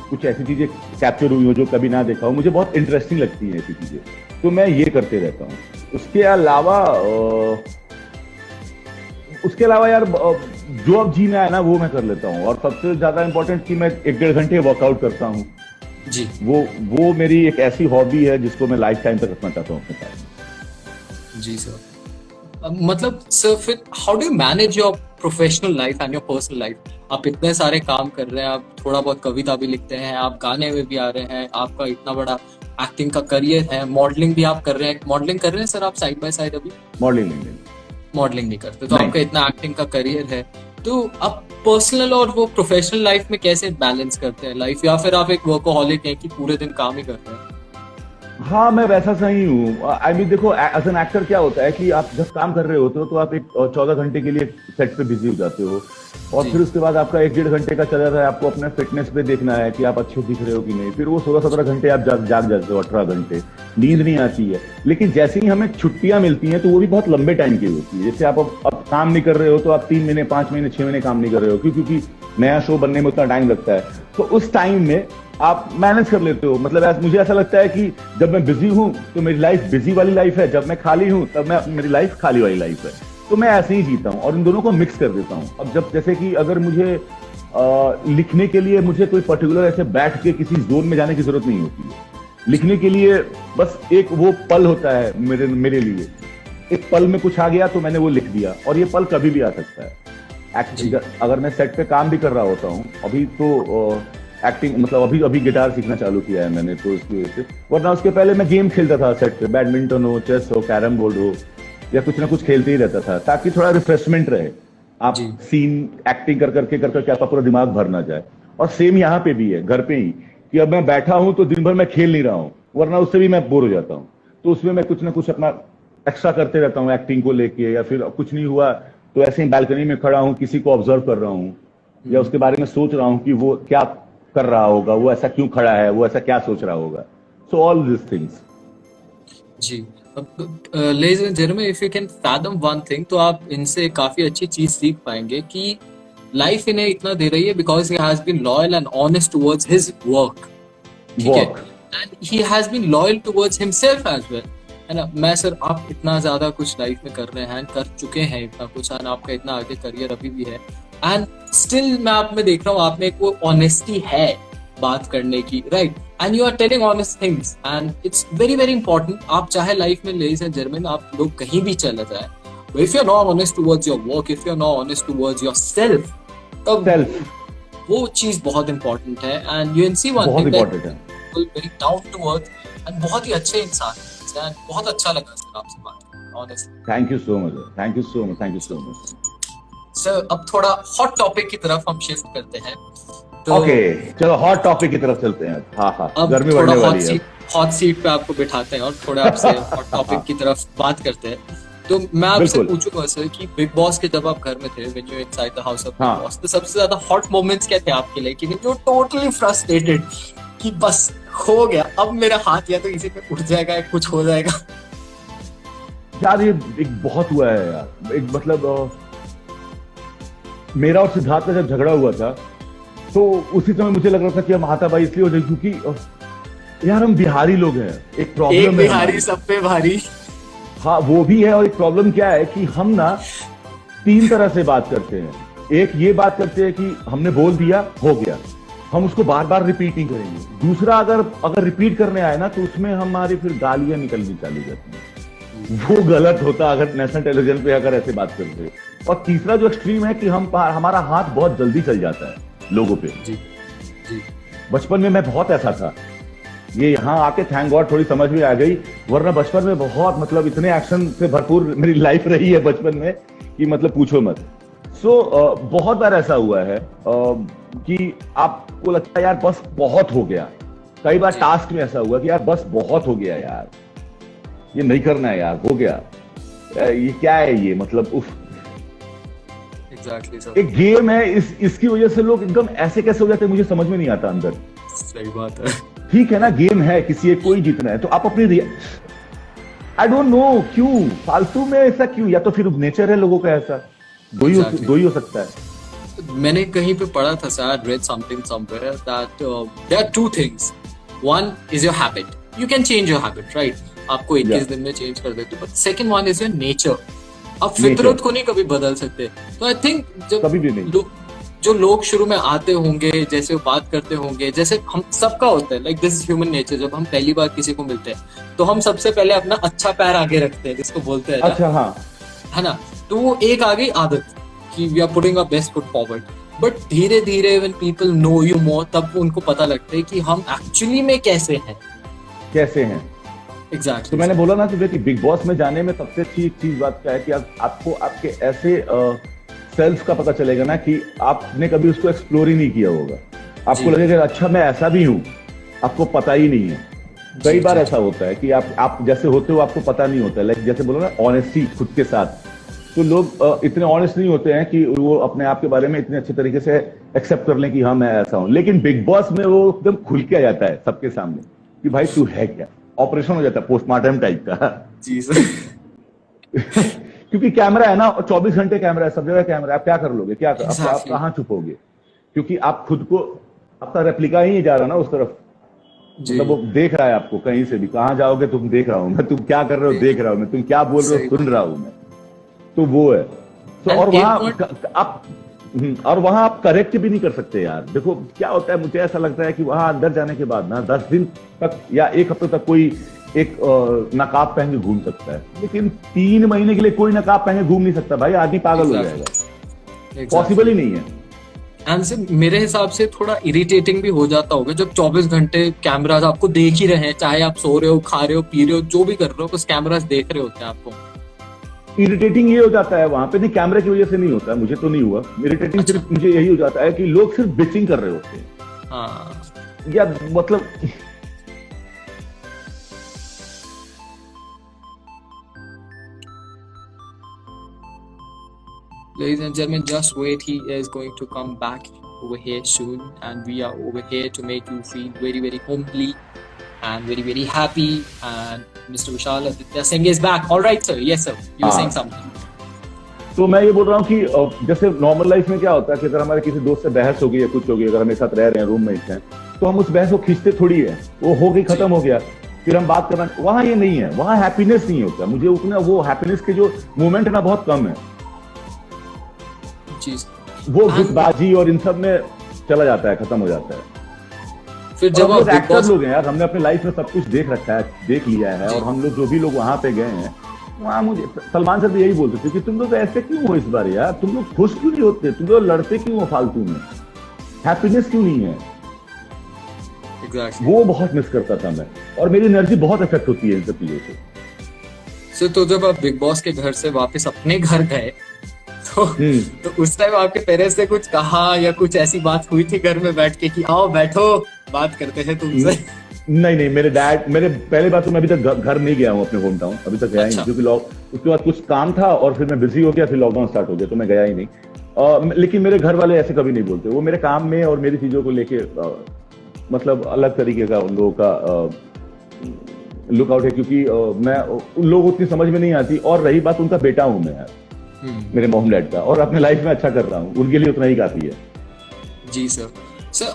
Speaker 2: कुछ ऐसी चीजें कैप्चर हुई हो जो कभी ना देखा हो, मुझे बहुत इंटरेस्टिंग लगती है ऐसी चीजें, तो मैं ये करते रहता हूँ। उसके अलावा यार जो अब जी में आया ना वो मैं कर लेता हूँ, और सबसे ज्यादा इम्पोर्टेंट कि मैं 1-1.5 घंटे वर्कआउट करता हूँ
Speaker 3: जी।
Speaker 2: वो मेरी एक ऐसी हॉबी है जिसको मैं लाइफ टाइम तक रखना चाहता हूँ अपने पास।
Speaker 3: जी सर, मतलब सर फिर how do you manage your professional life and your personal life? आप इतने सारे काम कर रहे हैं, आप थोड़ा बहुत कविता भी लिखते हैं, आप गाने में भी आ रहे हैं, आपका इतना बड़ा एक्टिंग का करियर है, मॉडलिंग भी आप कर रहे हैं। मॉडलिंग कर रहे हैं सर आप साइड बाय साइड? अभी मॉडलिंग नहीं करते, तो आपका इतना एक्टिंग का करियर है, तो आप पर्सनल और वो प्रोफेशनल लाइफ में कैसे बैलेंस करते हैं लाइफ, या फिर आप एक वर्कोहॉलिक हैं कि पूरे दिन काम ही करते हैं?
Speaker 2: हाँ, मैं वैसा सही हूँ। आई मीन देखो, एज एन एक्टर क्या होता है कि आप जब काम कर रहे होते हो तो आप एक 14 घंटे के लिए सेट पे बिजी हो जाते हो, और फिर उसके बाद आपका 1-1.5 घंटे का चला रहा है, आपको अपने फिटनेस पे देखना है कि आप अच्छे दिख रहे हो कि नहीं। फिर वो 16-17 घंटे आप जाग जाते हो, 18 घंटे नींद नहीं आती है। लेकिन जैसे ही हमें छुट्टियां मिलती हैं तो वो भी बहुत लंबे टाइम की होती है। जैसे आप अब काम नहीं कर रहे हो तो आप 3 महीने, 5 महीने, 6 महीने काम नहीं कर रहे हो, क्योंकि नया शो बनने में उतना टाइम लगता है। तो उस टाइम में आप मैनेज कर लेते हो। मतलब मुझे ऐसा लगता है कि जब मैं बिजी हूं तो मेरी लाइफ बिजी वाली लाइफ है, जब मैं खाली हूं तब मेरी लाइफ खाली वाली लाइफ है। तो मैं ऐसे ही जीता हूं और इन दोनों को मिक्स कर देता हूं। अब जब जैसे कि अगर मुझे लिखने के लिए मुझे कोई पर्टिकुलर ऐसे बैठ के किसी जोन में जाने की जरूरत नहीं होती है। लिखने के लिए बस एक वो पल होता है मेरे लिए, एक पल में कुछ आ गया तो मैंने वो लिख दिया, और ये पल कभी भी आ सकता है। अगर मैं सेट पे काम भी कर रहा होता हूँ, अभी तो एक्टिंग मतलब अभी गिटार सीखना चालू किया है मैंने, तो इसकी वजह से, वरना उसके पहले मैं गेम खेलता था सेट पे, बैडमिंटन हो, चेस हो, कैरम बोर्ड हो, या कुछ ना कुछ खेलते ही रहता था ताकि थोड़ा रिफ्रेशमेंट रहे। आप सीन एक्टिंग कर करके आपका पूरा दिमाग भर ना जाए। और सेम यहाँ पे भी है, घर पे ही, कि अब मैं बैठा हूँ तो दिन भर मैं खेल नहीं रहा हूँ, वरना उससे भी मैं बोर हो जाता हूँ। तो उसमें मैं कुछ ना कुछ अपना एक्स्ट्रा करते रहता हूँ एक्टिंग को लेके, या फिर कुछ नहीं हुआ तो ऐसे ही बालकनी में खड़ा हूँ, किसी को ऑब्जर्व कर रहा हूँ, या उसके बारे में सोच रहा हूँ कि वो क्या कर रहा होगा, वो ऐसा क्यों खड़ा है, वो ऐसा क्या सोच रहा होगा। So all this things.
Speaker 3: जी, ladies and gentlemen, if you can fathom one thing, तो आप इनसे काफी अच्छी चीज सीख पाएंगे कि लाइफ इन्हें इतना दे रही है because he has been loyal and honest towards his work, ठीक है, and he has been loyal towards himself as well, है ना। मैं सर, आप इतना ज्यादा कुछ लाइफ में कर रहे हैं, कर चुके हैं इतना कुछ, और आपका इतना आगे करियर अभी भी है, एंड स्टिल मैं आप में देख रहा हूँ आप में एक वो ऑनेस्टी है बात करने की, right, and you are telling honest things, and it's very very important. आप चाहे लाइफ में, लेडीज एंड जेंटलमैन, आप लोग कहीं भी चले जाए, if you are not honest towards your work, if you are not honest towards yourself, तब वो चीज बहुत इंपॉर्टेंट है। And you can see one thing that very down to earth एंड बहुत ही अच्छे इंसान हैं, बहुत अच्छा लगा सर आपसे बात करके, honestly.
Speaker 2: Thank you so much, thank you so much, thank you so much
Speaker 3: sir. अब थोड़ा हॉट टॉपिक की तरफ हम शिफ्ट करते हैं, तो
Speaker 2: ओके, चलो हॉट टॉपिक की तरफ चलते हैं। हाँ,
Speaker 3: अब
Speaker 2: गर्मी बढ़ने वाली है,
Speaker 3: हॉट सीट पे आपको बिठाते हैं और थोड़ा आपसे हॉट टॉपिक की तरफ बात करते हैं। तो मैं आपसे पूछूंगा सर कि बिग बॉस के जब आप घर में थे, when you inside the house of Big boss, तो सबसे ज्यादा हॉट मोमेंट्स क्या थे आपके लिए, कि जो टोटली फ्रस्ट्रेटेड कि बस हो गया, अब मेरा हाथ या तो इसी पे उठ जाएगा या कुछ हो जाएगा?
Speaker 2: यार ये एक बहुत हुआ है यार। एक मतलब मेरा और सिद्धार्थ का जब झगड़ा हुआ था तो उसी समय मुझे लग रहा था कि हम हाथापाई इसलिए हो जाए क्योंकि यार हम बिहारी लोग हैं, एक प्रॉब्लम है,
Speaker 3: बिहारी सब पे भारी।
Speaker 2: हाँ, वो भी है। और एक प्रॉब्लम क्या है कि हम ना 3 तरह से बात करते हैं। एक ये बात करते हैं कि हमने बोल दिया, हो गया, हम उसको बार बार रिपीट नहीं करेंगे। दूसरा, अगर रिपीट करने आए ना तो उसमें हमारी फिर गालियां निकलनी चालू जाती हैं। वो गलत होता अगर नेशनल टेलीविजन पे अगर ऐसे बात करते। और तीसरा जो एक्सट्रीम है कि हमारा हाथ बहुत जल्दी चल जाता है लोगों पे।
Speaker 3: जी जी।
Speaker 2: बचपन में मैं बहुत ऐसा था, ये यहाँ आके थैंक गॉड थोड़ी समझ में आ गई, वरना बचपन में बहुत मतलब इतने एक्शन से भरपूर मेरी लाइफ रही है बचपन में कि मतलब पूछो मत। बहुत बार ऐसा हुआ है कि आपको लगता है यार बस बहुत हो गया। कई बार टास्क में ऐसा हुआ कि यार बस बहुत हो गया यार, ये नहीं करना है यार, हो गया, ये क्या है ये, मतलब उफ।
Speaker 3: Exactly,
Speaker 2: एक गेम है, इसकी वजह से लोग एकदम ऐसे कैसे हो जाते हैं मुझे समझ में नहीं आता अंदर।
Speaker 3: सही बात है।
Speaker 2: ठीक है ना, गेम है, किसी एक कोई जीतना है तो आप अपनी आई डोंट नो क्यों फालतू में ऐसा क्यों, या तो फिर नेचर है लोगों का ऐसा, दो ही हो सकता है।
Speaker 3: मैंने कहीं पे पढ़ा था sir, read something somewhere that there are two things. One is your habit. You can change your habit, right? आपको 21 दिन में चेंज कर देते हो, but second one is your nature. आप फितरत को नहीं कभी बदल सकते। तो आई थिंक जब
Speaker 2: कभी भी नहीं।
Speaker 3: जो लोग शुरू में आते होंगे, जैसे वो बात करते होंगे, जैसे हम सबका होता है, लाइक दिस ह्यूमन नेचर, जब हम पहली बार किसी को मिलते हैं तो हम सबसे पहले अपना अच्छा पैर आगे रखते हैं, जिसको बोलते हैं
Speaker 2: अच्छा, हाँ,
Speaker 3: है ना। तो वो एक आ गई आदत कि we are putting our best foot forward. But धीरे धीरे when people know you more, तब उनको पता लगता है कि हम एक्चुअली में कैसे हैं।
Speaker 2: Exactly. तो मैंने बोला ना तुझे कि बिग बॉस में जाने में सबसे अच्छी चीज बात क्या है कि आपको आपके ऐसे सेल्फ का पता चलेगा ना कि आपने कभी उसको एक्सप्लोर ही नहीं किया होगा। आपको लगेगा अच्छा मैं ऐसा भी हूँ, आपको पता ही नहीं है। कई बार ऐसा होता है कि आप जैसे होते हो आपको पता नहीं होता है। लाइक जैसे बोलो ना ऑनेस्टी खुद के साथ, तो लोग इतने ऑनेस्ट नहीं होते हैं कि वो अपने आप के बारे में इतने अच्छे तरीके से एक्सेप्ट कर लें कि हाँ मैं ऐसा हूँ। लेकिन बिग बॉस में वो एकदम खुल के आ जाता है सबके सामने कि भाई तू है क्या, ऑपरेशन हो जाता है पोस्टमार्टम टाइप का।
Speaker 3: जी सर।
Speaker 2: क्योंकि कैमरा है ना, और 24 घंटे कैमरा है, सब जगह कैमरा है, आप क्या कर लोगे, क्या कर, आप कहाँ छुपोगे, क्योंकि आप खुद को, आपका रेप्लिका ही नहीं जा रहा ना उस तरफ, मतलब वो देख रहा है आपको कहीं से भी, कहाँ जाओगे तुम देख रहा हूं मैं, तुम क्या कर रहे हो देख रहा हूं मैं, तुम क्या बोल रहे हो सुन रहा हूं मैं। तो वो है तो, और वहां आप करेक्ट भी नहीं कर सकते यार। देखो क्या होता है, मुझे ऐसा लगता है कि वहां अंदर जाने के बाद ना 10 दिन तक या 1 हफ्ते तक कोई एक नकाब पहन के घूम सकता है, लेकिन 3 महीने के लिए कोई नकाब पहन के घूम नहीं सकता भाई, आदमी पागल हो जाएगा। पॉसिबल ही नहीं है।
Speaker 3: एंड मेरे हिसाब से थोड़ा इरिटेटिंग भी हो जाता होगा जब 24 घंटे कैमरास आपको देख ही रहे हैं, चाहे आप सो रहे हो, खा रहे हो, पी रहे हो, जो भी कर रहे हो, बस कैमरास देख रहे होते हैं आपको।
Speaker 2: इरिटेटिंग ये हो जाता है वहां पे, नहीं कैमरे की वजह से नहीं होता, मुझे तो नहीं हुआ। इरिटेटिंग सिर्फ मुझे यही हो जाता है कि लोग सिर्फ बिचिंग कर रहे होते हैं।
Speaker 3: हाँ,
Speaker 2: या मतलब
Speaker 3: ladies and gentlemen, just wait, he is going to come back over here soon, and we are over here to make you feel very very homely and very very happy. And Mr. Vishal Aditya Singh is back. All right sir, yes sir, you were saying something.
Speaker 2: तो मैं ये बोल रहा हूँ कि जैसे नॉर्मल लाइफ में क्या होता है कि अगर हमारे किसी दोस्त से बहस हो गई है, कुछ हो गई, अगर हमें साथ रह रहे हैं, रूममेट्स हैं, तो हम उस बहस को खींचते थोड़ी है, वो हो गई खत्म हो गया, फिर हम बात करना। वहां ये नहीं है, वहां हैप्पीनेस नहीं होता। मुझे उतना वो हैप्पीनेस के जो मोमेंट है ना बहुत कम है, वो गुटबाजी और इन सब में चला जाता है, खत्म हो जाता है। फिर जब हम एक्टर लोग हैं यार, हमने अपने लाइफ में सब कुछ देख रखा है, देख लिया है, और हम लोग जो भी लोग वहां पे गए हैं, वहां मुझे सलमान सर भी यही बोलते थे कि तुम लोग ऐसे क्यों हो इस बार यार, तुम लोग खुश क्यों नहीं होते, तुम लोग लड़ते क्यों हो फालतू में, हैप्पीनेस क्यों नहीं है।
Speaker 3: Exactly.
Speaker 2: वो बहुत मिस करता था मैं, और मेरी एनर्जी बहुत इफेक्ट होती है इन सब चीजों से।
Speaker 3: तो जब आप बिग बॉस के घर से वापस अपने घर गए तो उस टाइम आपके पेरेंट्स ने कुछ कहा या कुछ ऐसी बात हुई थी घर में बैठ के कि आओ बैठो बात करते हैं तुमसे?
Speaker 2: नहीं, मेरे पहले बात तो मैं अभी तक घर नहीं गया हूँ अपने होम टाउन, अभी तक गया ही नहीं, क्योंकि उसके बाद कुछ काम था और फिर मैं बिजी हो गया, फिर लॉकडाउन स्टार्ट हो गया तो मैं गया ही नहीं। लेकिन मेरे घर वाले ऐसे कभी नहीं बोलते, वो मेरे काम में और मेरी चीजों को लेके मतलब अलग तरीके का उन लोगों का लुकआउट है, क्योंकि मैं उन लोगों को उतनी समझ में नहीं आती। और रही बात, उनका बेटा हूं मैं यार, मेरे मॉम डैड का, और अपने लाइफ में अच्छा कर रहा हूँ, उनके लिए उतना ही काफी है।
Speaker 3: जी सर।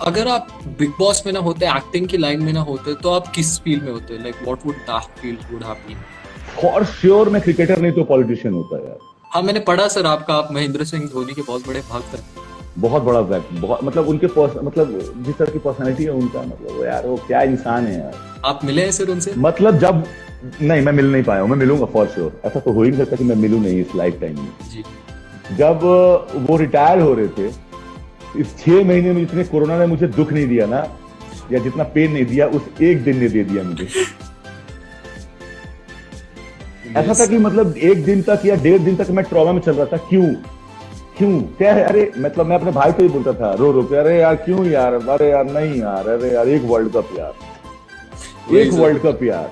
Speaker 3: अगर आप बिग बॉस में ना होते, एक्टिंग की लाइन में ना होते, तो आप किस फील्ड में होते? Like what would that field would have been?
Speaker 2: For sure मैं क्रिकेटर नहीं तो पॉलिटिशियन होता यार।
Speaker 3: हाँ, मैंने पढ़ा सर आपका, आप महेंद्र सिंह धोनी के बहुत बड़े भक्त हैं।
Speaker 2: बहुत बड़ा फैक्ट, बहुत मतलब उनके मतलब जिस तरह की पर्सनैलिटी है उनका, मतलब यार वो क्या इंसान है यार।
Speaker 3: आप मिले हैं सर उनसे?
Speaker 2: मतलब जब नहीं, मैं मिल नहीं पाया हूँ, मैं मिलूंगा फॉर श्योर। ऐसा तो हो ही नहीं सकता कि मैं मिलूं नहीं इस लाइफ टाइम में।
Speaker 3: जी।
Speaker 2: जब वो रिटायर हो रहे थे, इस 6 महीने में जितने कोरोना ने मुझे दुख नहीं दिया ना, या जितना पेन नहीं दिया, उस एक दिन ने दे दिया मुझे। ऐसा था कि मतलब 1 दिन तक या 1.5 दिन तक मैं ट्रॉमा में चल रहा था। क्यों क्या है? अरे मतलब मैं अपने भाई को ही बोलता था रो रो के, अरे यार क्यों यार, अरे यार नहीं यार, अरे यार एक वर्ल्ड कप यार, एक वर्ल्ड कप यार।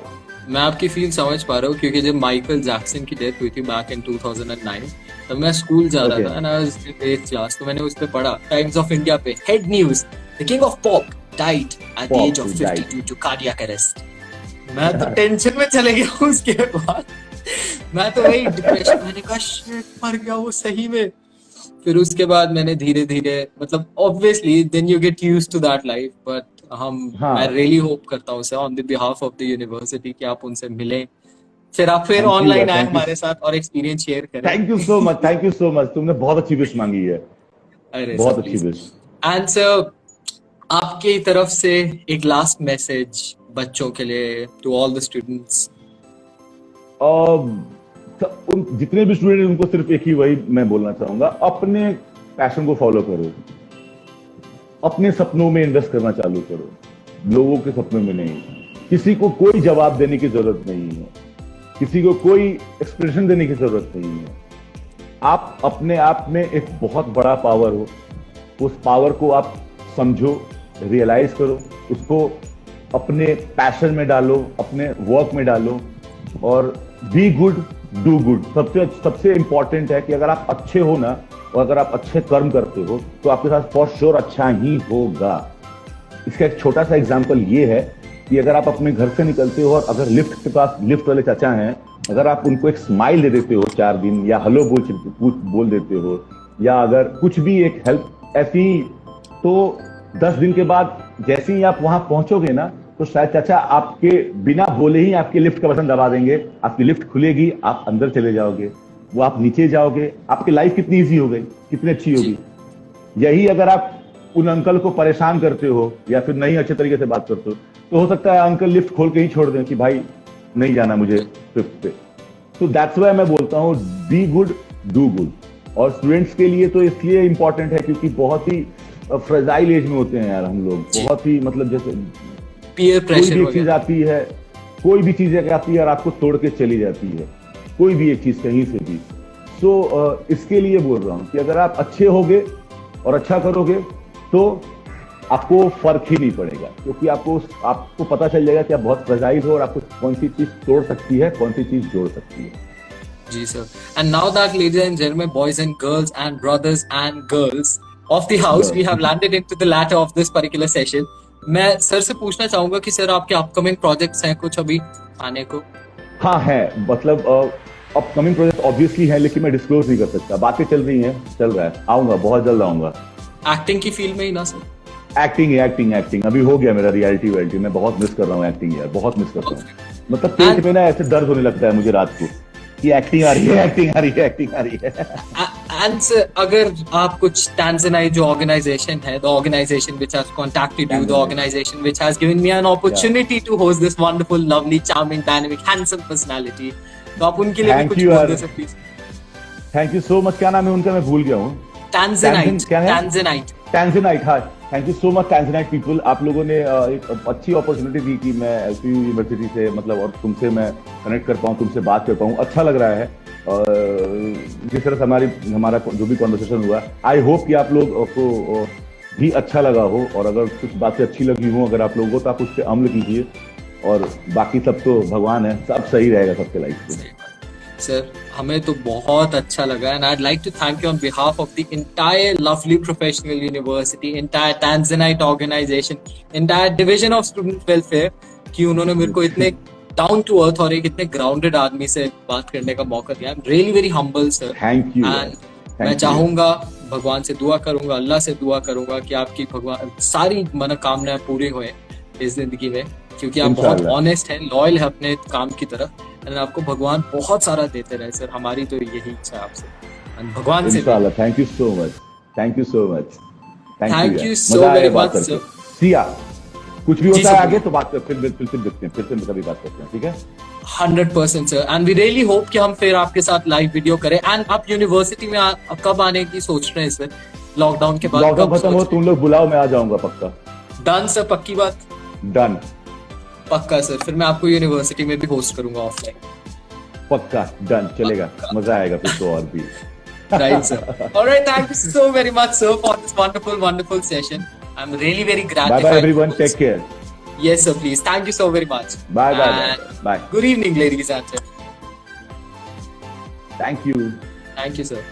Speaker 3: मैं आपकी फील समझ पा रहा हूँ, क्योंकि जब माइकल जैक्सन की डेथ हुई थी बैक इन 2009, तब मैं स्कूल जा रहा था and I was in 8th class, तो मैंने उस पे पढ़ा टाइम्स ऑफ इंडिया पे, head news, the king of pop died at the age of 52 due to cardiac arrest. मैं तो टेंशन में चले गया उसके बाद, मैं तो वही डिप्रेशन, मैंने कहा शिट मर गया वो सही में। फिर उसके बाद मैंने धीरे धीरे, मतलब obviously then you get used to that life, but मैं रियली होप करता हूँ sir on the behalf of the university कि आप उनसे मिलें, फिर आप फिर ऑनलाइन आए हमारे साथ और एक्सपीरियंस शेयर करें।
Speaker 2: Thank you so much, thank you so much, तुमने बहुत अच्छी विश मांगी है।
Speaker 3: अरे
Speaker 2: बहुत अच्छी विश।
Speaker 3: एंड सर आपकी तरफ से एक लास्ट मैसेज बच्चों के लिए, टू ऑल द स्टूडेंट्स।
Speaker 2: उन जितने भी स्टूडेंट, उनको सिर्फ एक ही वही मैं बोलना चाहूंगा, अपने पैशन को फॉलो करो, अपने सपनों में इन्वेस्ट करना चालू करो, लोगों के सपनों में नहीं। किसी को कोई जवाब देने की जरूरत नहीं है, किसी को कोई एक्सप्रेशन देने की जरूरत नहीं है। आप अपने आप में एक बहुत बड़ा पावर हो, उस पावर को आप समझो, रियलाइज करो, उसको अपने पैशन में डालो, अपने वर्क में डालो, और बी गुड डू गुड। सबसे इंपॉर्टेंट है कि अगर आप अच्छे हो ना, और अगर आप अच्छे कर्म करते हो, तो आपके साथ फॉर श्योर अच्छा ही होगा। इसका एक छोटा सा एग्जांपल ये है कि अगर आप अपने घर से निकलते हो और अगर लिफ्ट के पास लिफ्ट वाले चाचा हैं, अगर आप उनको एक स्माइल दे देते हो 4 दिन, या हेलो बोल देते हो, या अगर कुछ भी एक हेल्प ऐसी, तो 10 दिन के बाद जैसे ही आप वहां पहुंचोगे ना, तो शायद चाचा आपके बिना बोले ही आपके लिफ्ट का बटन दबा देंगे, आपकी लिफ्ट खुलेगी, आप अंदर चले जाओगे, वो आप नीचे जाओगे, आपकी लाइफ कितनी इजी हो गई, कितनी अच्छी होगी। यही अगर आप उन अंकल को परेशान करते हो या फिर नहीं अच्छे तरीके से बात करते हो, तो हो सकता है अंकल लिफ्ट खोल के ही छोड़ दें कि भाई नहीं जाना मुझे 5th पे। तो दैट्स व्हाई मैं बोलता हूँ बी गुड डू गुड। और स्टूडेंट्स के लिए तो इसलिए इंपॉर्टेंट है क्योंकि बहुत ही फ्रेजाइल एज में होते हैं यार हम लोग, बहुत ही मतलब जैसे
Speaker 3: पीयर प्रेशर
Speaker 2: कोई भी चीज आती है, कोई भी चीज आती है और आपको तोड़ के चली जाती है, कोई भी एक चीज कहीं से भी। सो इसके लिए बोल रहा हूँ कि अगर आप अच्छे होगे और अच्छा करोगे तो आपको फर्क ही नहीं पड़ेगा, क्योंकि आपको पता चल जाएगा कि आप बहुत फ्रेजाइल हो और आपको कौन सी चीज तोड़ सकती है, कौन सी चीज जोड़ सकती है।
Speaker 3: जी sir. And now that ladies and gentleman, boys and girls and brothers and girls of the house, we have landed into the latter of this particular session. मैं सर से पूछना चाहूंगा कि सर आपके अपकमिंग प्रोजेक्ट्स हैं कुछ अभी आने को?
Speaker 2: हाँ है, मतलब अपकमिंग प्रोजेक्ट ऑब्वियसली है, लेकिन मैं डिस्क्लोज नहीं कर सकता। बातें चल रही हैं, चल रहा है, आऊंगा, बहुत जल्द आऊंगा।
Speaker 3: एक्टिंग की फील्ड में ही ना सर?
Speaker 2: एक्टिंग अभी हो गया मेरा रियलिटी। मैं बहुत मिस कर रहा हूँ एक्टिंग यार, बहुत मिस कर रहा हूँ। मतलब पेट में ना ऐसे दर्द होने लगता है मुझे रात को कि एक्टिंग आ रही है।
Speaker 3: एंड अगर आप कुछ Tanzanite जो ऑर्गेनाइजेशन है, the organization which has contacted you, the organization which has given me an opportunity to host this wonderful, lovely, charming, dynamic, handsome personality, तो आप उनके लिए भी कुछ बोल दे सकते हैं?
Speaker 2: Thank you so much. क्या नाम है उनका, मैं भूल गया हूँ।
Speaker 3: Tanzanite।
Speaker 2: हाँ, thank you so much Tanzanite people. आप लोगों ने एक अच्छी अपॉर्चुनिटी दी कि मैं LCU यूनिवर्सिटी से मतलब और तुमसे मैं कनेक्ट कर पाऊँ, तुमसे बात कर पाऊँ। अच्छा लग रहा है जिस तरह से हमारा जो भी कॉन्वर्सेशन हुआ। आई होप कि आप लोग को भी अच्छा लगा हो, और अगर कुछ बातें अच्छी लगी हो अगर आप लोगों को, तो आप उस पर अमल कीजिए, और बाकी सब तो भगवान है, सब सही रहेगा सबके लाइफ में।
Speaker 3: सर हमें तो बहुत अच्छा लगा, and I like to thank you on behalf of the entire Lovely Professional University, entire Tanzanite organisation, entire division of student welfare, कि उन्होंने मेरे को इतने डाउन टू अर्थ और एक इतने ग्राउंडेड आदमी से बात करने का मौका दिया। I am really very humble sir.
Speaker 2: Thank you.
Speaker 3: And मैं चाहूंगा, भगवान से दुआ करूंगा, अल्लाह से दुआ करूंगा कि आपकी भगवान सारी मनोकामनाएं पूरी होए इस जिंदगी में, क्योंकि आप बहुत ऑनेस्ट हैं, लॉयल है अपने काम की तरफ, एंड आपको भगवान बहुत सारा देते रहे सर। हमारी तो यही इच्छा है आपसे, भगवान से।
Speaker 2: Thank you so much, thank you so much,
Speaker 3: thank you so very much sir.
Speaker 2: Siya, कुछ भी होता है आगे तो बात फिर देखते हैं, फिर से कभी बात करते हैं, ठीक है?
Speaker 3: 100% sir, and we really hope कि हम फिर आपके साथ लाइव वीडियो करें। एंड आप यूनिवर्सिटी में कब आने की सोच रहे हैं सर, लॉकडाउन के बाद?
Speaker 2: लॉकडाउन खत्म हो तुम लोग बुलाओ, मैं आ जाऊंगा पक्का।
Speaker 3: डन सर, पक्की बात?
Speaker 2: डन,
Speaker 3: पक्का सर, फिर मैं आपको यूनिवर्सिटी में भी होस्ट करूंगा ऑफलाइन।
Speaker 2: पक्का, डन, चलेगा, मजा आएगा फिर तो और भी।
Speaker 3: Right, sir. All right, thank you so very much, sir, for this wonderful session. I'm really very gratified.
Speaker 2: Bye bye everyone, take care.
Speaker 3: Yes, sir, please. Thank you so very much.
Speaker 2: Bye.
Speaker 3: Good evening, ladies and gentlemen.
Speaker 2: Thank you.
Speaker 3: Thank you, sir.